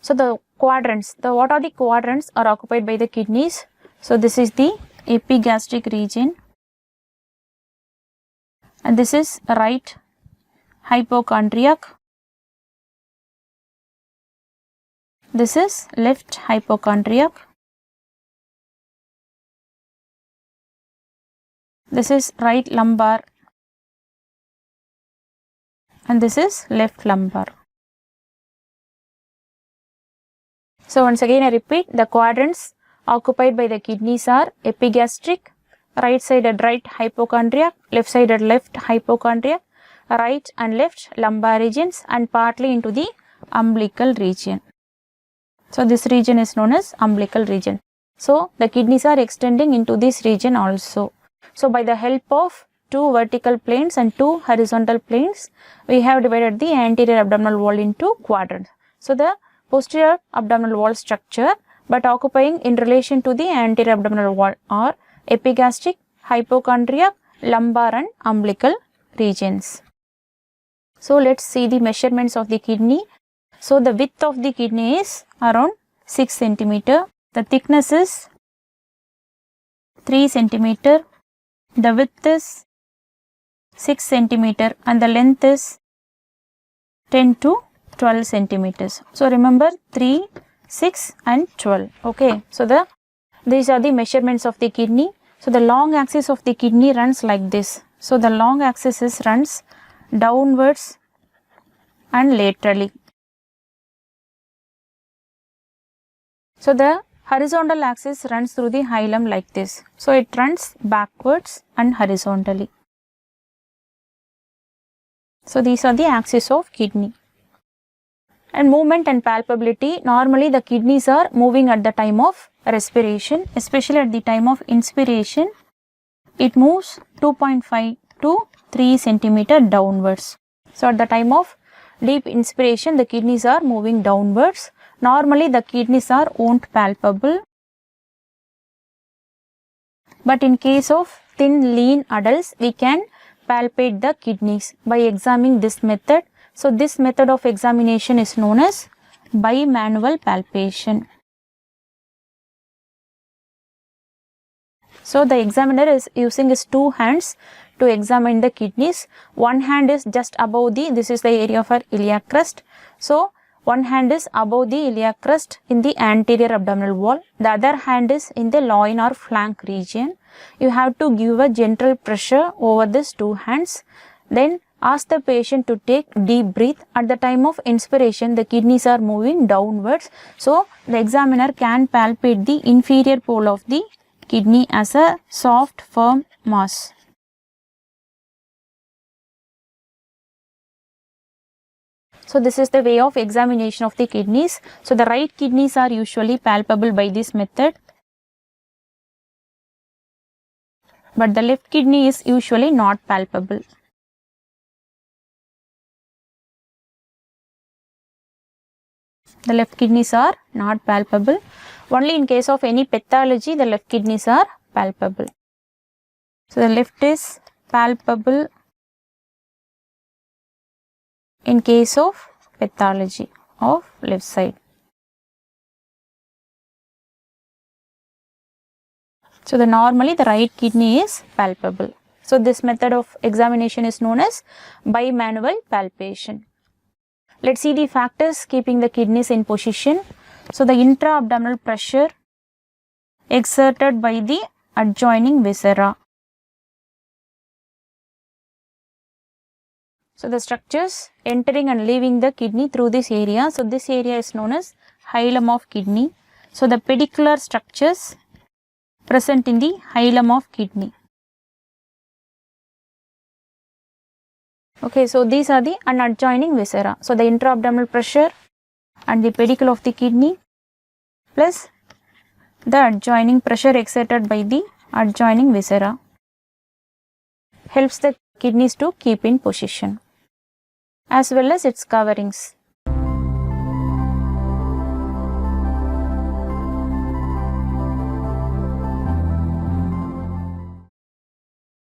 So the quadrants, what are the quadrants are occupied by the kidneys? So this is the epigastric region, and this is right hypochondriac. This is left hypochondriac. This is right lumbar, and this is left lumbar. So once again I repeat, the quadrants occupied by the kidneys are epigastric, right sided right hypochondriac, left sided left hypochondriac, right and left lumbar regions, and partly into the umbilical region. So this region is known as umbilical region. So the kidneys are extending into this region also. So by the help of two vertical planes and two horizontal planes, we have divided the anterior abdominal wall into quadrants. So the posterior abdominal wall structure, but occupying in relation to the anterior abdominal wall, are epigastric, hypochondriac, lumbar and umbilical regions. So let's see the measurements of the kidney. So the width of the kidney is around 6 centimeter. The thickness is 3 centimeter. The width is 6 centimeter and the length is 10 to 12 centimeters. So remember 3, 6 and 12. Okay. So these are the measurements of the kidney. So the long axis of the kidney runs like this. So the long axis runs downwards and laterally. So the horizontal axis runs through the hilum like this. So it runs backwards and horizontally. So these are the axes of kidney. And movement and palpability, normally the kidneys are moving at the time of respiration, especially at the time of inspiration. It moves 2.5 to 3 centimeter downwards. So at the time of deep inspiration, the kidneys are moving downwards. Normally the kidneys won't palpable, but in case of thin lean adults, we can palpate the kidneys by examining this method. So this method of examination is known as bimanual palpation. So the examiner is using his two hands to examine the kidneys. One hand is just above this is the area of our iliac crest. So one hand is above the iliac crest in the anterior abdominal wall. The other hand is in the loin or flank region. You have to give a gentle pressure over these two hands. Then ask the patient to take deep breath. At the time of inspiration, the kidneys are moving downwards. So the examiner can palpate the inferior pole of the kidney as a soft, firm mass. So this is the way of examination of the kidneys. So the right kidneys are usually palpable by this method, but the left kidney is usually not palpable. The left kidneys are not palpable. Only in case of any pathology, the left kidneys are palpable. So the left is palpable in case of pathology of left side. So normally the right kidney is palpable. So this method of examination is known as bimanual palpation. Let's see the factors keeping the kidneys in position. So the intra-abdominal pressure exerted by the adjoining viscera. So the structures entering and leaving the kidney through this area. So this area is known as hilum of kidney. So the pedicular structures present in the hilum of kidney. Okay, so these are the adjoining viscera. So the intra-abdominal pressure and the pedicle of the kidney plus the adjoining pressure exerted by the adjoining viscera helps the kidneys to keep in position, as well as its coverings.